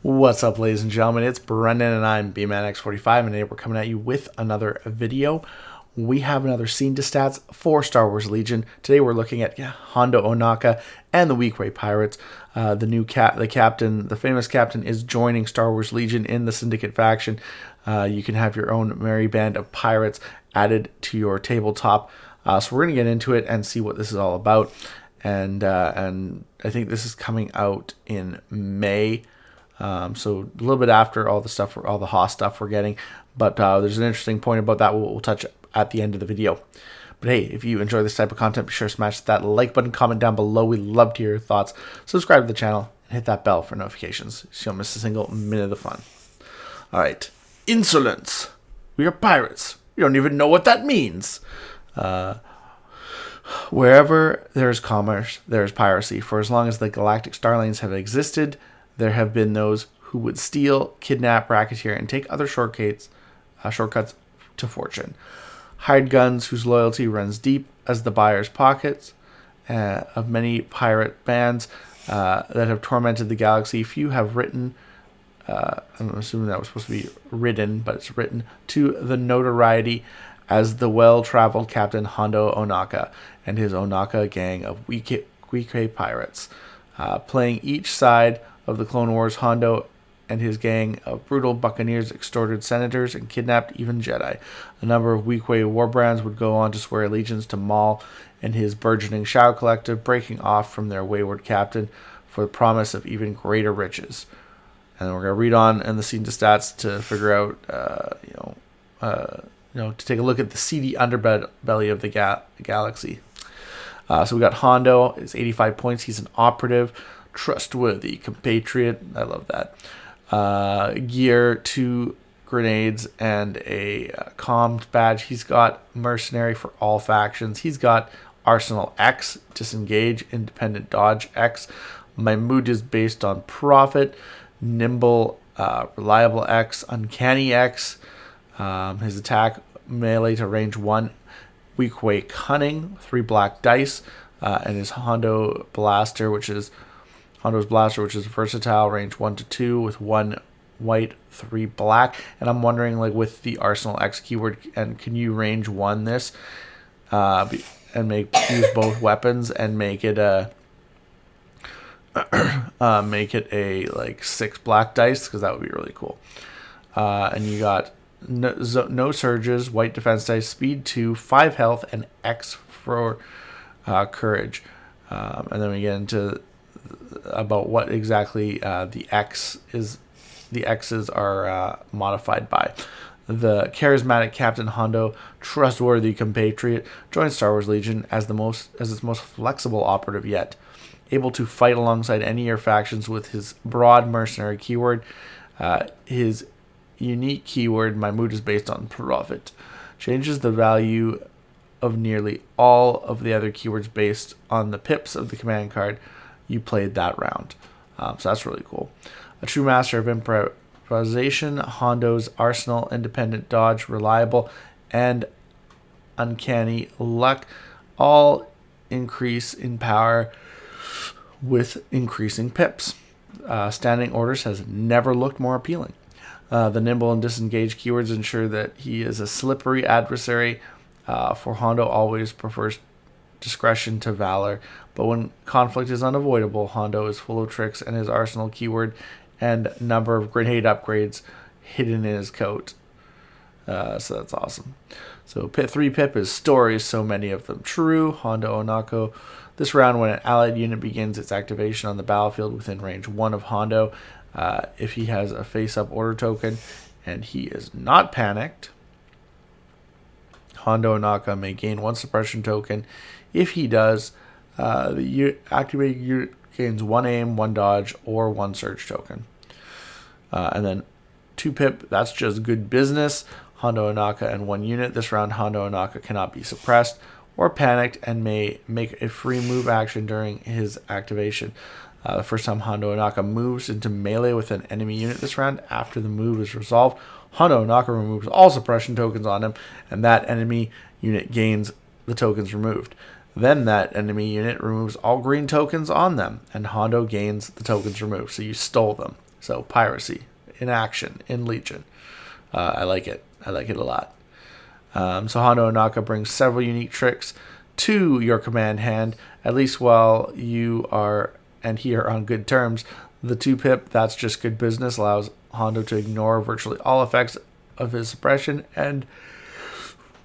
What's up, ladies and gentlemen? It's Brendan, and I'm BManX45, and today we're coming at you with another video. We have another scene to stats for Star Wars Legion. Today we're looking at Hondo Ohnaka and the Weequay Pirates. The famous captain, is joining Star Wars Legion in the Syndicate faction. You can have your own Merry Band of Pirates added to your tabletop. So we're going to get into it and see what this is all about. And I think this is coming out in May. So a little bit after all the Haas stuff we're getting, but there's an interesting point about that we'll touch at the end of the video. But hey, if you enjoy this type of content, be sure to smash that like button, comment down below. We'd love to hear your thoughts. Subscribe to the channel and hit that bell for notifications so you don't miss a single minute of the fun. All right, insolence. We are pirates. We don't even know what that means. Wherever there is commerce, there is piracy. For as long as the galactic star lanes have existed, there have been those who would steal, kidnap, racketeer, and take other shortcuts to fortune. Hired guns whose loyalty runs deep as the buyer's pockets of many pirate bands that have tormented the galaxy. Few have written, I'm assuming that was supposed to be written, but it's written, to the notoriety as the well-traveled Captain Hondo Ohnaka and his Ohnaka gang of Weequay pirates. Playing each side of the Clone Wars, Hondo and his gang of brutal buccaneers extorted senators and kidnapped even Jedi. A number of Weequay warbrands would go on to swear allegiance to Maul and his burgeoning Shao Collective, breaking off from their wayward captain for the promise of even greater riches. And we're going to read on in the scene to stats to figure out, to take a look at the seedy underbelly of the galaxy. So we got Hondo. It's 85 points. He's an operative. Trustworthy compatriot. I love that. Gear, 2 grenades, and a comms badge. He's got mercenary for all factions. He's got Arsenal X, disengage, independent dodge X. My mood is based on profit. Nimble, reliable X, uncanny X. His attack melee to range 1. Weequay cunning, 3 black dice, and his Hondo's blaster, which is versatile, range 1 to 2 with 1 white, 3 black. And I'm wondering, like, with the Arsenal X keyword, and can you range 1 this and use both weapons and make it a like 6 black dice, because that would be really cool. And you got no surges, white defense dice, speed 2, 5 health, and X for courage. And then we get into about what exactly the X's are modified by. The charismatic Captain Hondo, trustworthy compatriot, joins Star Wars Legion as its most flexible operative yet, able to fight alongside any of your factions with his broad mercenary keyword. His unique keyword, my mood is based on profit, changes the value of nearly all of the other keywords based on the pips of the command card you played that round. So that's really cool. A true master of improvisation, Hondo's arsenal, independent dodge, reliable, and uncanny luck all increase in power with increasing pips. Standing orders has never looked more appealing. The nimble and disengage keywords ensure that he is a slippery adversary, for Hondo always prefers discretion to valor, but when conflict is unavoidable, Hondo is full of tricks, and his arsenal keyword and number of grenade upgrades hidden in his coat. So that's awesome. So Pit 3 Pip is stories, so many of them true. Hondo Ohnaka. This round, when an allied unit begins its activation on the battlefield within range 1 of Hondo, if he has a face-up order token and he is not panicked, Hondo Ohnaka may gain 1 suppression token. If he does, the activated unit gains 1 aim, 1 dodge, or 1 surge token. And then 2 Pip, that's just good business. Hondo Ohnaka and 1 unit. This round, Hondo Ohnaka cannot be suppressed or panicked and may make a free move action during his activation. The first time Hondo Ohnaka moves into melee with an enemy unit this round, after the move is resolved, Hondo Ohnaka removes all suppression tokens on him, and that enemy unit gains the tokens removed. Then that enemy unit removes all green tokens on them, and Hondo gains the tokens removed. So you stole them. So piracy in action in Legion. I like it. I like it a lot. So Hondo Ohnaka brings several unique tricks to your command hand, at least while you are and he are on good terms. The 2-pip, that's just good business, allows Hondo to ignore virtually all effects of his suppression, and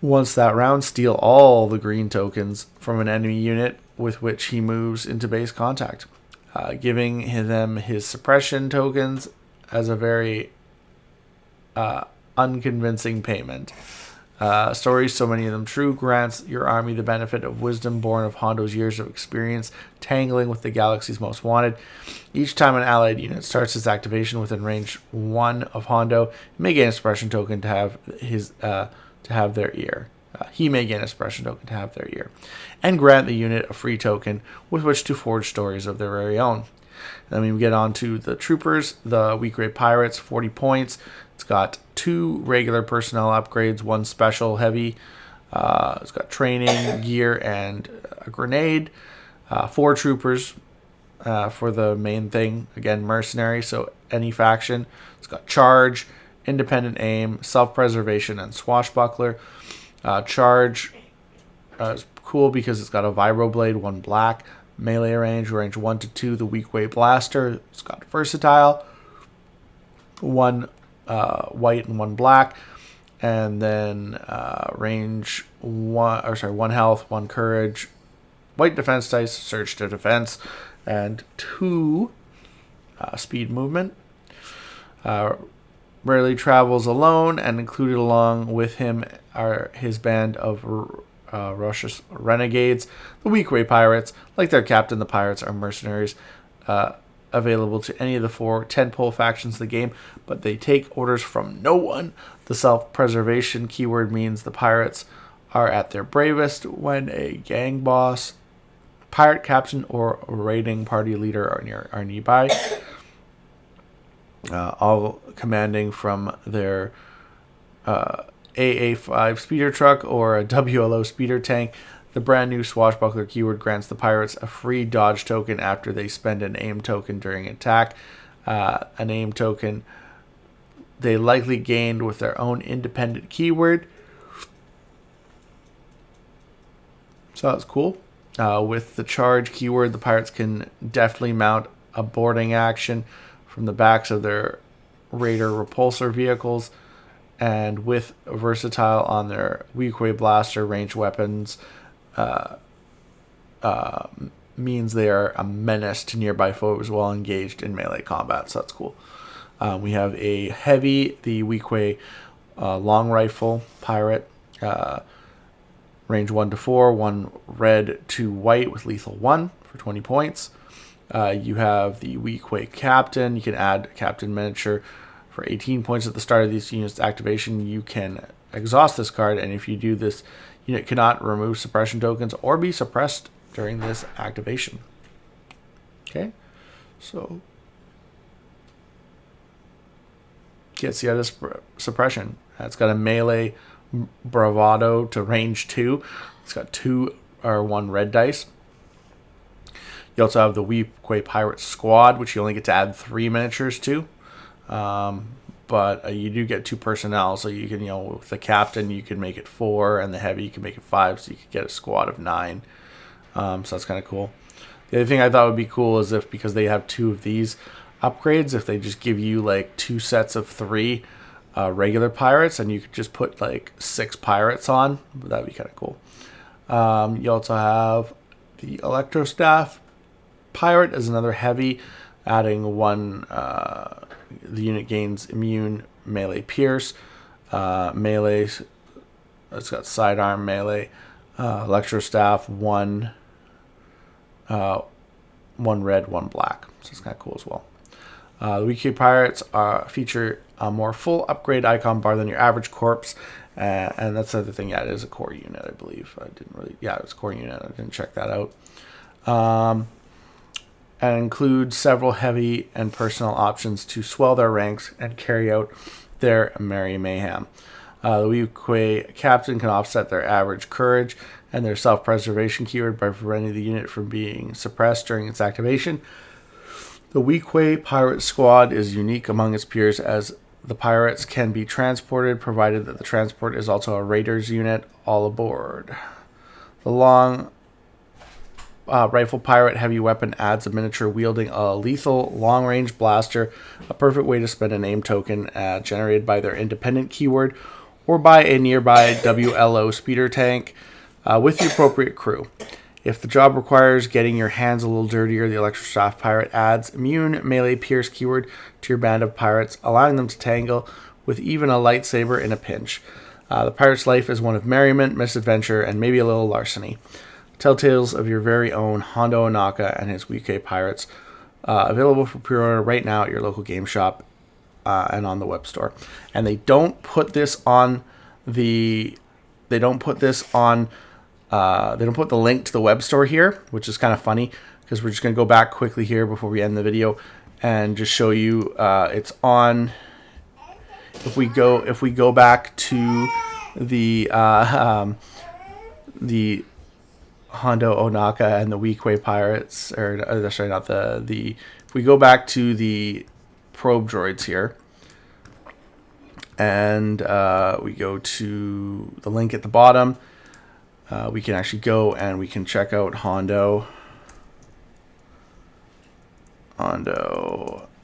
once that round, steal all the green tokens from an enemy unit with which he moves into base contact, giving them his suppression tokens as a very unconvincing payment. Stories, so many of them true, grants your army the benefit of wisdom born of Hondo's years of experience tangling with the galaxy's most wanted. Each time an allied unit starts its activation within range 1 of Hondo, it may gain a suppression token to have their ear. He may gain a suppression token to have their ear, and grant the unit a free token with which to forge stories of their very own. Then we get on to the troopers, the Weequay Pirates, 40 points. It's got 2 regular personnel upgrades, 1 special heavy. It's got training, gear, and a grenade. 4 troopers for the main thing. Again, mercenary, so any faction. It's got charge, independent aim, self-preservation, and swashbuckler. Charge is cool because it's got a vibroblade, 1 black. Melee range 1 to 2. The Weequay blaster. It's got versatile, 1 white and 1 black, and then range 1 health, 1 courage, white defense dice, surge to defense, and 2 speed movement. Rarely travels alone, and included along with him are his band of Russia's renegades, the Weequay Pirates. Like their captain, the pirates are mercenaries available to any of the 4 tentpole factions of the game, but they take orders from no one. The self-preservation keyword means the pirates are at their bravest when a gang boss, pirate captain, or raiding party leader are nearby. All commanding from their AA5 speeder truck or a WLO speeder tank. The brand new swashbuckler keyword grants the pirates a free dodge token after they spend an aim token during attack. An aim token they likely gained with their own independent keyword. So that's cool. With the charge keyword, the pirates can deftly mount a boarding action from the backs of their raider repulsor vehicles, and with versatile on their Weequay blaster range weapons, means they are a menace to nearby foes while engaged in melee combat. So that's cool. We have a heavy, the Weequay long rifle pirate, range 1 to 4, 1 red, 2 white with lethal 1 for 20 points. You have the Weequay Captain. You can add Captain Miniature for 18 points at the start of this unit's activation. You can exhaust this card, and if you do, this unit cannot remove suppression tokens or be suppressed during this activation. Okay, so gets the other suppression. It's got a melee bravado to range 2. It's got 2 or 1 red dice. You also have the Weequay Pirate Squad, which you only get to add 3 miniatures to. But you do get 2 personnel, so you can, with the captain, you can make it 4, and the heavy, you can make it 5, so you can get a squad of 9. So that's kind of cool. The other thing I thought would be cool is if, because they have 2 of these upgrades, if they just give you like 2 sets of 3 regular pirates, and you could just put like 6 pirates on, that'd be kind of cool. You also have the Electro Staff Pirate as another heavy, adding 1. The unit gains immune melee pierce, melee. It's got sidearm melee, Electro Staff 1, 1 red, 1 black. So it's kind of cool as well. The Weequay Pirates feature a more full upgrade icon bar than your average corpse, and that's the other thing. Yeah, it is a core unit, I believe. It's a core unit. I didn't check that out. And includes several heavy and personal options to swell their ranks and carry out their merry mayhem. The Weequay Captain can offset their average courage and their self-preservation keyword by preventing the unit from being suppressed during its activation. The Weequay pirate squad is unique among its peers as the pirates can be transported, provided that the transport is also a raiders unit all aboard. The long rifle pirate heavy weapon adds a miniature wielding a lethal long-range blaster, a perfect way to spend a name token generated by their independent keyword or by a nearby WLO speeder tank with the appropriate crew. If the job requires getting your hands a little dirtier, the Electrostaff Pirate adds immune melee pierce keyword to your band of pirates, allowing them to tangle with even a lightsaber in a pinch. The pirate's life is one of merriment, misadventure, and maybe a little larceny. Tell tales of your very own Hondo Ohnaka and his Weequay pirates, available for pre-order right now at your local game shop and on the web store. And they don't put this on the. They don't put the link to the web store here, which is kind of funny because we're just going to go back quickly here before we end the video and just show you it's on. If we go back to the Hondo Ohnaka and the Weequay pirates, or sorry, not the. If we go back to the probe droids here, and we go to the link at the bottom. We can actually go and we can check out Hondo,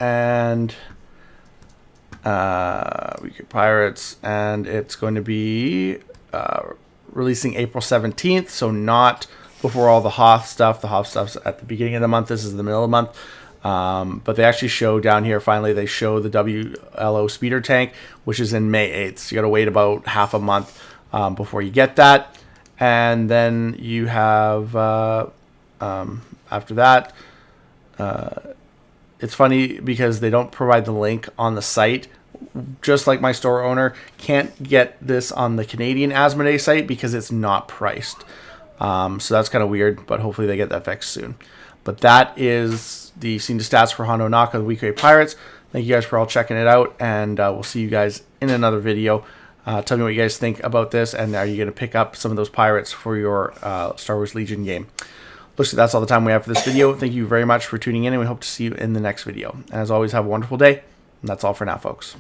and Weequay Pirates, and it's going to be releasing April 17th, so not before all the Hoth stuff. The Hoth stuff's at the beginning of the month. This is the middle of the month. But they actually show down here, finally, they show the WLO speeder tank, which is in May 8th. So you got to wait about half a month before you get that. And then you have, after that, it's funny because they don't provide the link on the site. Just like my store owner, can't get this on the Canadian Asmodee site because it's not priced. So that's kind of weird, but hopefully they get that fixed soon. But that is the scene to stats for Hondo Ohnaka, the Weequay Pirates. Thank you guys for all checking it out, and we'll see you guys in another video. Tell me what you guys think about this, and are you going to pick up some of those pirates for your Star Wars Legion game? Looks like that's all the time we have for this video. Thank you very much for tuning in, and we hope to see you in the next video. And as always, have a wonderful day. And that's all for now, folks.